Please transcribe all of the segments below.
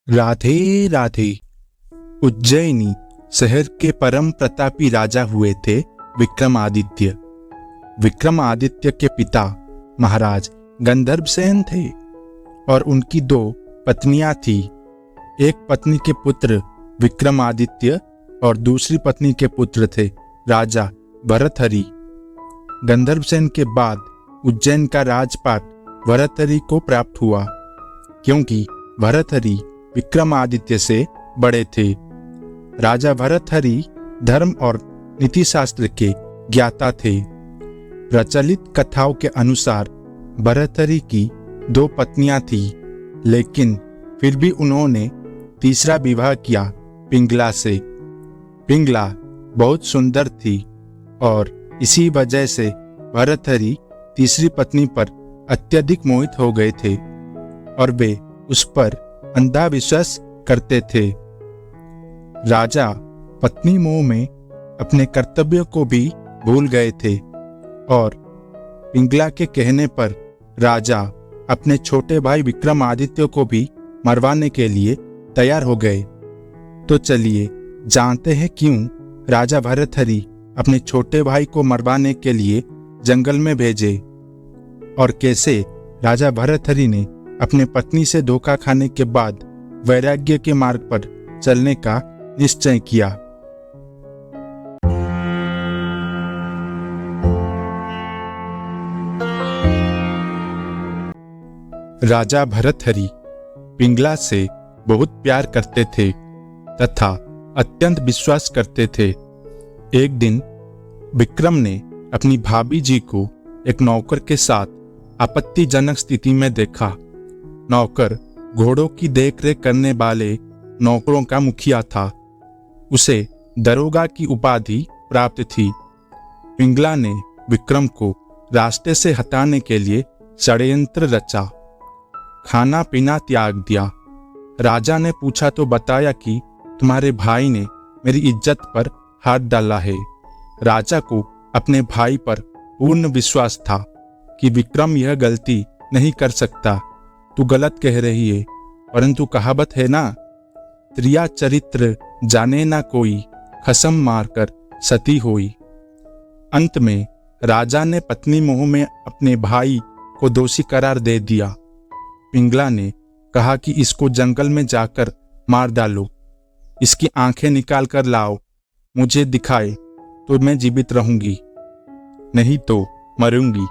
राधे राधे। उज्जैनी शहर के परम प्रतापी राजा हुए थे विक्रमादित्य। विक्रमादित्य के पिता महाराज गंधर्वसेन थे और उनकी दो पत्नियां थी। एक पत्नी के पुत्र विक्रमादित्य और दूसरी पत्नी के पुत्र थे राजा भरथरी। गंधर्वसेन के बाद उज्जैन का राजपाट भरथरी को प्राप्त हुआ, क्योंकि भरथरी विक्रमादित्य से बड़े थे। राजा भरथरी धर्म और नीति शास्त्र के ज्ञाता थे। प्रचलित कथाओं के अनुसार भरथरी की दो पत्नियां थी, लेकिन फिर भी उन्होंने तीसरा विवाह किया पिंगला से। पिंगला बहुत सुंदर थी और इसी वजह से भरथरी तीसरी पत्नी पर अत्यधिक मोहित हो गए थे और वे उस पर अंधा विश्वास करते थे। राजा पत्नी मोह में अपने कर्तव्यों को भी भूल गए थे और पिंगला के कहने पर राजा अपने छोटे भाई विक्रमादित्य को भी मरवाने के लिए तैयार हो गए। तो चलिए जानते हैं क्यों राजा भरथरी अपने छोटे भाई को मरवाने के लिए जंगल में भेजे और कैसे राजा भरथरी ने अपने पत्नी से धोखा खाने के बाद वैराग्य के मार्ग पर चलने का निश्चय किया। राजा भरथरी पिंगला से बहुत प्यार करते थे तथा अत्यंत विश्वास करते थे। एक दिन विक्रम ने अपनी भाभी जी को एक नौकर के साथ आपत्तिजनक स्थिति में देखा। नौकर घोड़ों की देखरेख करने वाले नौकरों का मुखिया था। उसे दरोगा की उपाधि प्राप्त थी। पिंगला ने विक्रम को रास्ते से हटाने के लिए षड्यंत्र रचा। खाना पीना त्याग दिया। राजा ने पूछा तो बताया कि तुम्हारे भाई ने मेरी इज्जत पर हाथ डाला है। राजा को अपने भाई पर पूर्ण विश्वास था कि विक्रम यह गलती नहीं कर सकता। तू गलत कह रही है, परंतु कहावत है ना, त्रिया चरित्र जाने ना कोई, खसम मारकर सती होई। अंत में राजा ने पत्नी मोह में अपने भाई को दोषी करार दे दिया। पिंगला ने कहा कि इसको जंगल में जाकर मार डालो, इसकी आंखें निकाल कर लाओ, मुझे दिखाए तो मैं जीवित रहूंगी, नहीं तो मरूंगी।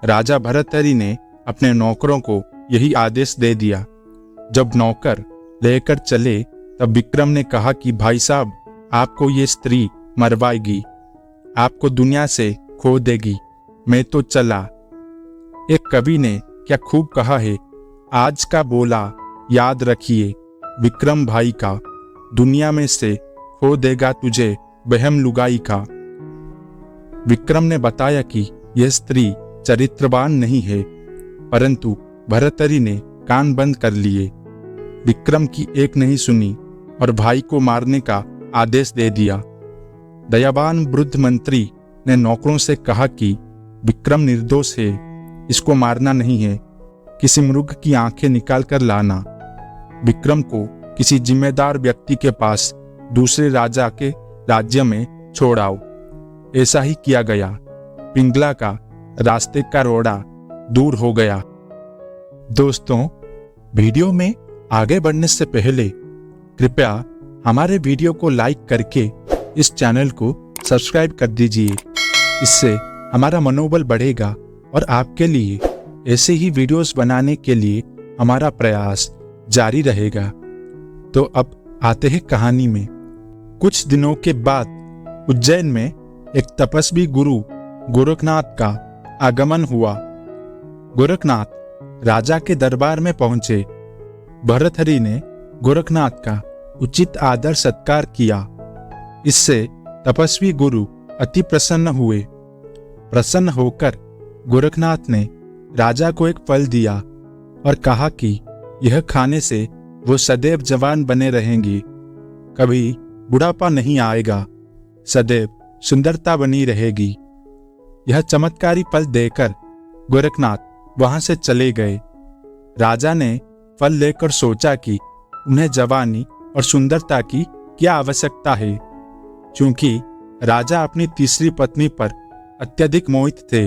राजा भरथरी ने अपने नौकरों को यही आदेश दे दिया। जब नौकर लेकर चले तब विक्रम ने कहा कि भाई साहब, आपको ये स्त्री मरवाएगी, आपको दुनिया से खो देगी, मैं तो चला। एक कवि ने क्या खूब कहा है, आज का बोला याद रखिए विक्रम भाई का, दुनिया में से खो देगा तुझे बहम लुगाई का। विक्रम ने बताया कि यह स्त्री चरित्रवान नहीं है, परंतु भरथरी ने कान बंद कर लिए। विक्रम की एक नहीं सुनी और भाई को मारने का आदेश दे दिया। दयावान वृद्ध मंत्री ने नौकरों से कहा कि विक्रम निर्दोष है, इसको मारना नहीं है, किसी मृग की आंखें निकाल कर लाना। विक्रम को किसी जिम्मेदार व्यक्ति के पास दूसरे राजा के राज्य में छोड़ आओ। ऐसा ही किया गया। पिंगला का रास्ते का रोड़ा दूर हो गया। दोस्तों, वीडियो में आगे बढ़ने से पहले कृपया हमारे वीडियो को लाइक करके इस चैनल को सब्सक्राइब कर दीजिए। इससे हमारा मनोबल बढ़ेगा और आपके लिए ऐसे ही वीडियोस बनाने के लिए हमारा प्रयास जारी रहेगा। तो अब आते हैं कहानी में। कुछ दिनों के बाद उज्जैन में एक तपस्वी गुरु गोरखनाथ का आगमन हुआ। गोरखनाथ राजा के दरबार में पहुंचे। भरथरी ने गोरखनाथ का उचित आदर सत्कार किया। इससे तपस्वी गुरु अति प्रसन्न हुए। प्रसन्न होकर गोरखनाथ ने राजा को एक फल दिया और कहा कि यह खाने से वो सदैव जवान बने रहेंगे, कभी बुढ़ापा नहीं आएगा, सदैव सुंदरता बनी रहेगी। यह चमत्कारी फल देकर गोरखनाथ वहां से चले गए। राजा ने फल लेकर सोचा कि उन्हें जवानी और सुंदरता की क्या आवश्यकता है। क्योंकि राजा अपनी तीसरी पत्नी पर अत्यधिक मोहित थे,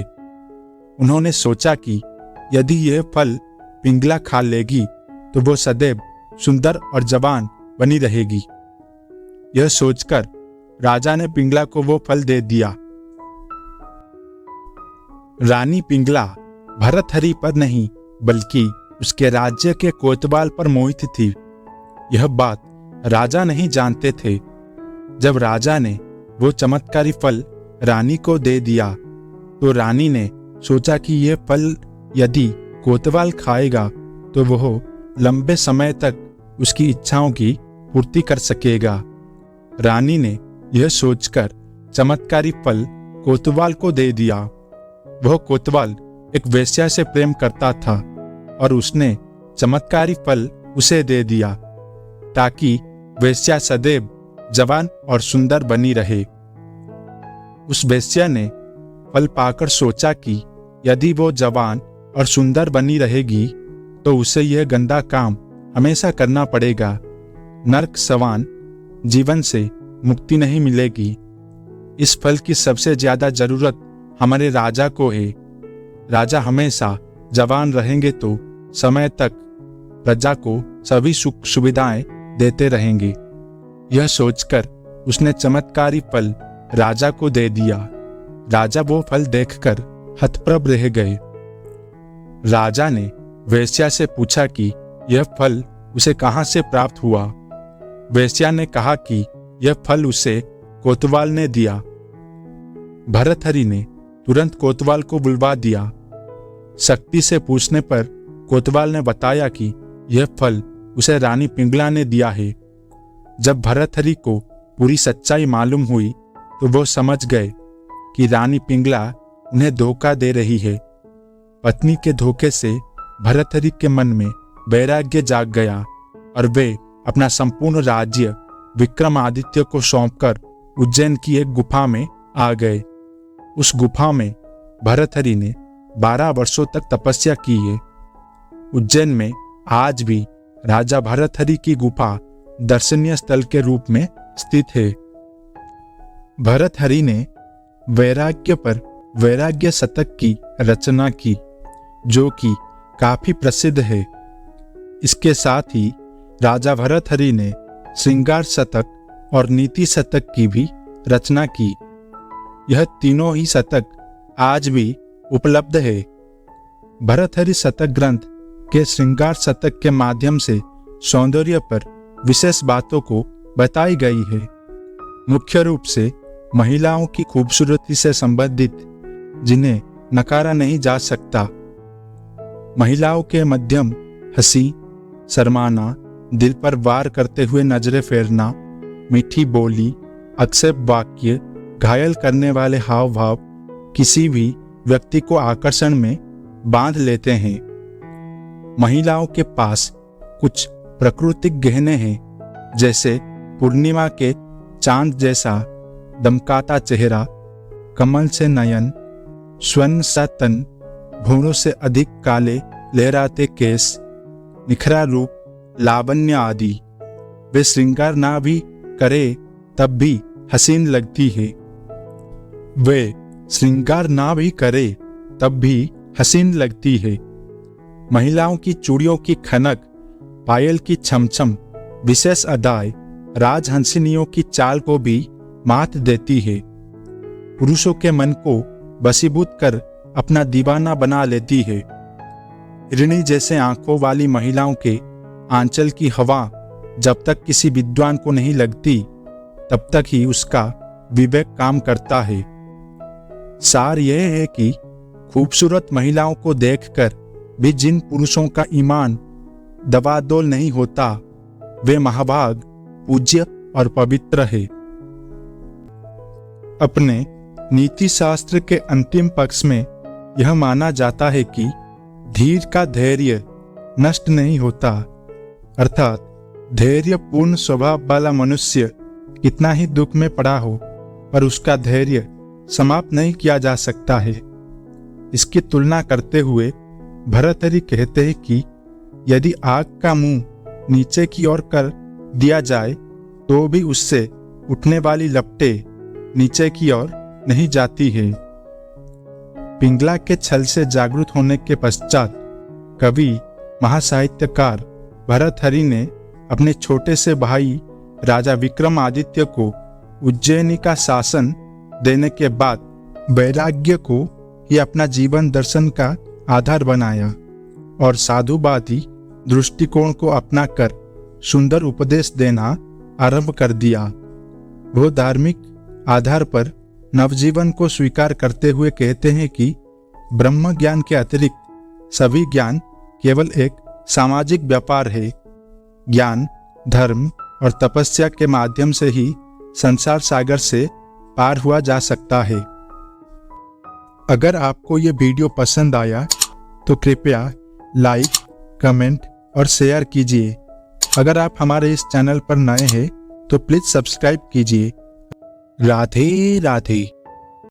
उन्होंने सोचा कि यदि यह फल पिंगला खा लेगी तो वो सदैव सुंदर और जवान बनी रहेगी। यह सोचकर राजा ने पिंगला को वो फल दे दिया। रानी पिंगला भर्तहरि पर नहीं बल्कि उसके राज्य के कोतवाल पर मोहित थी। यह बात राजा नहीं जानते थे। जब राजा ने वो चमत्कारी फल रानी को दे दिया तो रानी ने सोचा कि यह फल यदि कोतवाल खाएगा तो वह लंबे समय तक उसकी इच्छाओं की पूर्ति कर सकेगा। रानी ने यह सोचकर चमत्कारी फल कोतवाल को दे दिया। वह कोतवाल एक वेश्या से प्रेम करता था और उसने चमत्कारी फल उसे दे दिया ताकि वेश्या सदैव जवान और सुंदर बनी रहे। उस वेश्या ने फल पाकर सोचा कि यदि वो जवान और सुंदर बनी रहेगी तो उसे यह गंदा काम हमेशा करना पड़ेगा। नरक समान जीवन से मुक्ति नहीं मिलेगी। इस फल की सबसे ज्यादा जरूरत हमारे राजा को है। राजा हमेशा जवान रहेंगे तो समय तक प्रजा को सभी सुख सुविधाएं देते रहेंगे। यह सोचकर उसने चमत्कारी फल राजा को दे दिया। राजा वो फल देखकर हतप्रभ रह गए। राजा ने वेश्या से पूछा कि यह फल उसे कहाँ से प्राप्त हुआ। वेश्या ने कहा कि यह फल उसे कोतवाल ने दिया। भर्तहरि ने तुरंत कोतवाल को बुलवा दिया। शक्ति से पूछने पर कोतवाल ने बताया कि यह फल उसे रानी पिंगला ने दिया है। जब भर्तहरि को पूरी सच्चाई मालूम हुई तो वो समझ गए कि रानी पिंगला उन्हें धोखा दे रही है। पत्नी के धोखे से भर्तहरि के मन में वैराग्य जाग गया और वे अपना संपूर्ण राज्य विक्रमादित्य को सौंपकर उज्जैन की एक गुफा में आ गए। उस गुफा में भर्तहरि ने 12 वर्षों तक तपस्या की है। उज्जैन में आज भी राजा भर्तहरि की गुफा दर्शनीय स्थल के रूप में स्थित है। भर्तहरि ने वैराग्य पर वैराग्य शतक की रचना की जो कि काफी प्रसिद्ध है। इसके साथ ही राजा भर्तहरि ने श्रृंगार शतक और नीति शतक की भी रचना की। यह तीनों ही शतक आज भी उपलब्ध है। भर्तहरि शतक ग्रंथ के श्रृंगार शतक के माध्यम से सौंदर्य पर विशेष बातों को बताई गई है। मुख्य रूप से महिलाओं की खूबसूरती से संबंधित जिन्हें नकारा नहीं जा सकता। महिलाओं के मध्यम हंसी, शर्माना, दिल पर वार करते हुए नजरें फेरना, मीठी बोली, आक्षेप वाक्य, घायल करने वाले हाव भाव किसी भी व्यक्ति को आकर्षण में बांध लेते हैं। महिलाओं के पास कुछ प्राकृतिक गहने हैं जैसे पूर्णिमा के चांद जैसा दमकाता चेहरा, कमल से नयन, स्वर्ण सा तन, भौरों से अधिक काले लहराते केस, निखरा रूप, लावण्य आदि। वे श्रृंगार ना भी करे तब भी हसीन लगती है। वे श्रृंगार ना भी करे तब भी हसीन लगती है। महिलाओं की चूड़ियों की खनक, पायल की छमछम, विशेष अदाएं राजहंसिनियों की चाल को भी मात देती है। पुरुषों के मन को वशीभूत कर अपना दीवाना बना लेती है। हिरणी जैसे आंखों वाली महिलाओं के आंचल की हवा जब तक किसी विद्वान को नहीं लगती तब तक ही उसका विवेक काम करता है। सार यह है कि खूबसूरत महिलाओं को देखकर भी जिन पुरुषों का ईमान दबादोल नहीं होता वे महाभाग, पूज्य और पवित्र है। अपने नीति शास्त्र के अंतिम पक्ष में यह माना जाता है कि धीर का धैर्य नष्ट नहीं होता, अर्थात धैर्य पूर्ण स्वभाव वाला मनुष्य कितना ही दुख में पड़ा हो पर उसका धैर्य समाप्त नहीं किया जा सकता है। इसकी तुलना करते हुए भर्तहरि कहते हैं कि यदि आग का मुंह नीचे की ओर कर दिया जाए तो भी उससे उठने वाली लपटें नीचे की ओर नहीं जाती है। पिंगला के छल से जागरूक होने के पश्चात कवि महासाहित्यकार भर्तहरि ने अपने छोटे से भाई राजा विक्रमादित्य को उज्जैनी का शासन देने के बाद वैराग्य को ही अपना जीवन दर्शन का आधार बनाया और साधुवादी दृष्टिकोण को अपनाकर सुंदर उपदेश देना आरंभ कर दिया। वो धार्मिक आधार पर नवजीवन को स्वीकार करते हुए कहते हैं कि ब्रह्म ज्ञान के अतिरिक्त सभी ज्ञान केवल एक सामाजिक व्यापार है। ज्ञान, धर्म और तपस्या के माध्यम से ही संसार सागर से पार हुआ जा सकता है। अगर आपको ये वीडियो पसंद आया तो कृपया लाइक, कमेंट और शेयर कीजिए। अगर आप हमारे इस चैनल पर नए हैं तो प्लीज़ सब्सक्राइब कीजिए। राधे राधे।